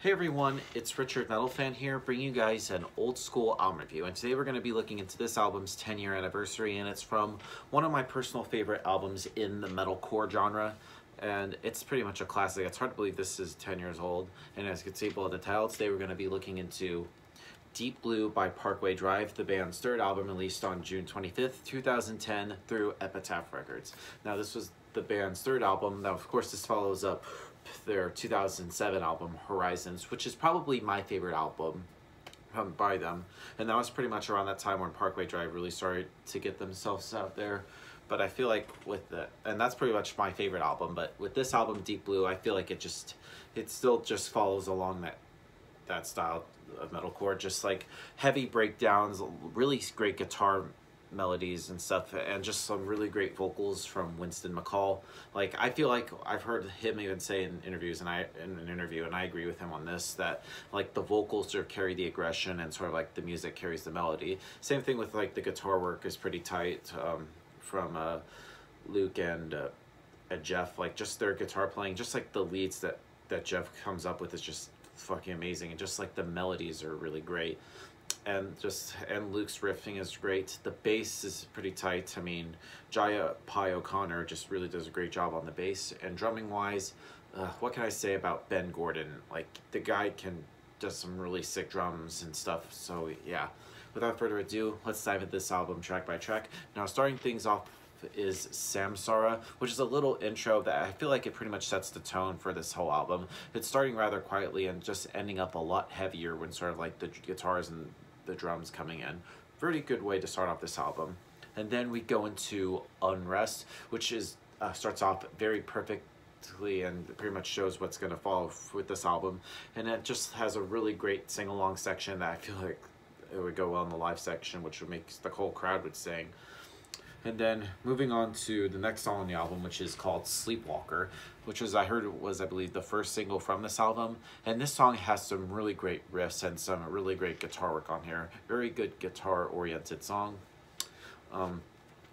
Hey everyone, it's Richard Metal Fan here, bringing you guys an old school album review. And today we're going to be looking into this album's 10-year anniversary, and it's from one of my personal favorite albums in the metalcore genre. And it's pretty much a classic. It's hard to believe this is 10 years old. And as you can see below the title, today we're going to be looking into Deep Blue by Parkway Drive, the band's third album released on June 25th, 2010 through Epitaph Records. Now this was the band's third album. Now of course this follows up their 2007 album Horizons, which is probably my favorite album by them, and that was pretty much around that time when Parkway Drive really started to get themselves out there. But I feel like with the, and that's pretty much my favorite album, but with this album Deep Blue, I feel like it still just follows along that style of metalcore, just like heavy breakdowns, really great guitar melodies and stuff, and just some really great vocals from Winston McCall. Like, I feel like I've heard him even say in interviews, and I agree with him on this, that like the vocals sort of carry the aggression and sort of like the music carries the melody. Same thing with like the guitar work is pretty tight from Luke and Jeff. Like just their guitar playing, just like the leads that Jeff comes up with is just fucking amazing, and just like the melodies are really great. And Luke's riffing is great. The bass is pretty tight. I mean, Jaya Pi O'Connor just really does a great job on the bass. And drumming wise, what can I say about Ben Gordon? Like, the guy does some really sick drums and stuff. So yeah, without further ado, let's dive into this album track by track. Now, starting things off is Samsara, which is a little intro that I feel like it pretty much sets the tone for this whole album. It's starting rather quietly and just ending up a lot heavier when sort of like the guitars and the drums coming in. Pretty good way to start off this album. And then we go into Unrest, which is starts off very perfectly and pretty much shows what's going to follow with this album. And it just has a really great sing-along section that I feel like it would go well in the live section, which would make the whole crowd would sing. And then moving on to the next song on the album, which is called Sleepwalker, which I believe, the first single from this album. And this song has some really great riffs and some really great guitar work on here. Very good guitar-oriented song. And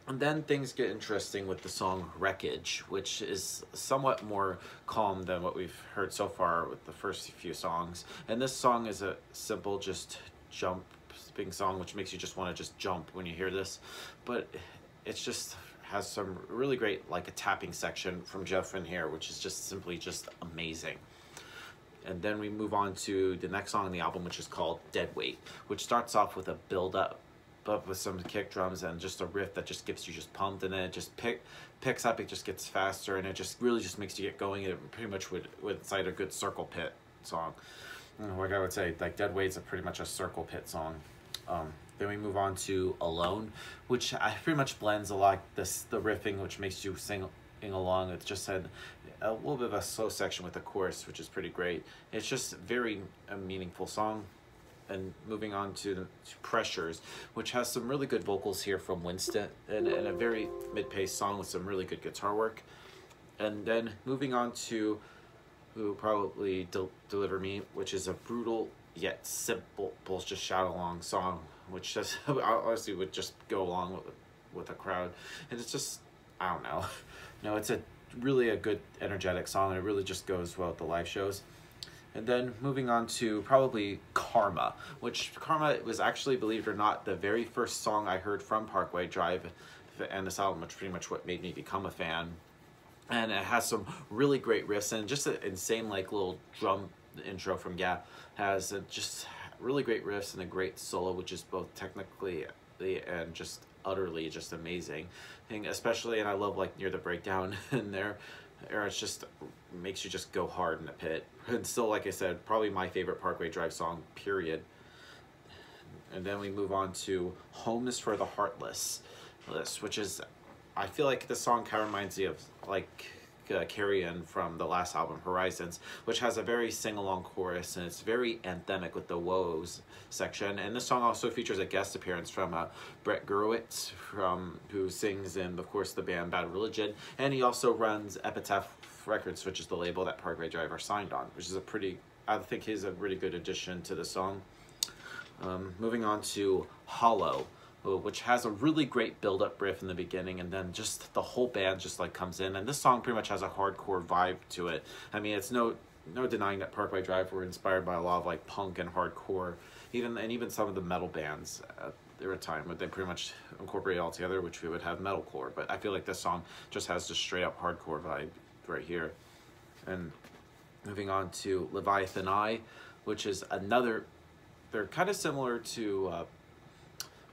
then things get interesting with the song Wreckage, which is somewhat more calm than what we've heard so far with the first few songs. And this song is a simple, just jumping song, which makes you just want to just jump when you hear this. But it's just has some really great, like a tapping section from Jeff in here, which is just simply just amazing. And then we move on to the next song on the album, which is called Dead Weight, which starts off with a build up with some kick drums and just a riff that just gets you just pumped, and then it just picks up, it just gets faster, and it just really just makes you get going. It pretty much would cite a good circle pit song. Like I would say, like Dead Weight's pretty much a circle pit song. Then we move on to Alone, which pretty much blends a lot the riffing, which makes you sing along. It's just had a little bit of a slow section with the chorus, which is pretty great. It's just very a meaningful song. And moving on to Pressures, which has some really good vocals here from Winston, and a very mid-paced song with some really good guitar work. And then moving on to Who Probably Deliver Me, which is a brutal yet simple, just shout along song, which just honestly would just go along with a crowd. And it's just, I don't know. No, it's really a good energetic song, and it really just goes well with the live shows. And then moving on to probably Karma, which was actually, believe it or not, the very first song I heard from Parkway Drive and this album, which pretty much what made me become a fan. And it has some really great riffs and just an insane like little drum intro from Gap. Has just really great riffs and a great solo, which is both technically and just utterly just amazing. Especially, and I love like near the breakdown in there, or it's just makes you just go hard in the pit. And still, like I said, probably my favorite Parkway Drive song, period. And then we move on to Home is for the Heartless, which is, I feel like the song kind of reminds me of like Carrion from the last album Horizons, which has a very sing-along chorus, and it's very anthemic with the woes section. And this song also features a guest appearance from Brett Gurewitz, who sings in, of course, the band Bad Religion, and he also runs Epitaph Records, which is the label that Parkway Drive are signed on, which is I think he's a really good addition to the song. Moving on to Hollow, which has a really great build-up riff in the beginning, and then just the whole band just like comes in, and this song pretty much has a hardcore vibe to it. I mean, it's no no denying that Parkway Drive were inspired by a lot of like punk and hardcore, even some of the metal bands at their time, but they pretty much incorporate it all together, which we would have metalcore. But I feel like this song just has just straight up hardcore vibe right here. And moving on to Leviathan I, which is another, they're kind of similar to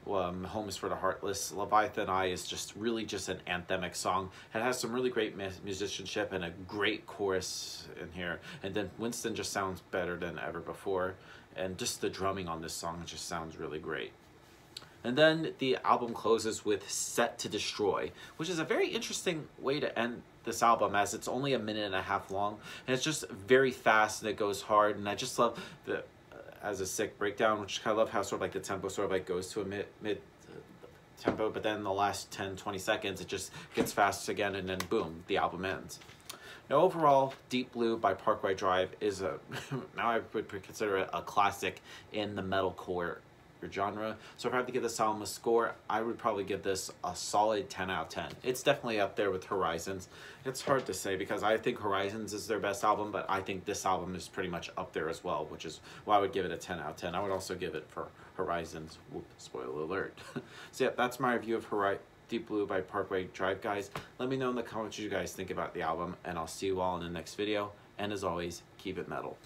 Home is for the Heartless. Leviathan I is just really just an anthemic song. It has some really great musicianship and a great chorus in here. And then Winston just sounds better than ever before. And just the drumming on this song just sounds really great. And then the album closes with Set to Destroy, which is a very interesting way to end this album, as it's only 1.5 minutes long. And it's just very fast and it goes hard. And I just love the as a sick breakdown, which I love how sort of like the tempo sort of like goes to a mid tempo, but then the last 10-20 seconds it just gets fast again, and then boom, the album ends. Now overall, Deep Blue by Parkway Drive is a now I would consider it a classic in the metalcore genre. So if I have to give this album a score, I would probably give this a solid 10 out of 10. It's definitely up there with Horizons. It's hard to say because I think Horizons is their best album, but I think this album is pretty much up there as well, which is why I would give it a 10 out of 10. I would also give it for Horizons. Whoop, spoiler alert. So yeah, that's my review of Deep Blue by Parkway Drive, guys. Let me know in the comments what you guys think about the album, and I'll see you all in the next video. And as always, keep it metal.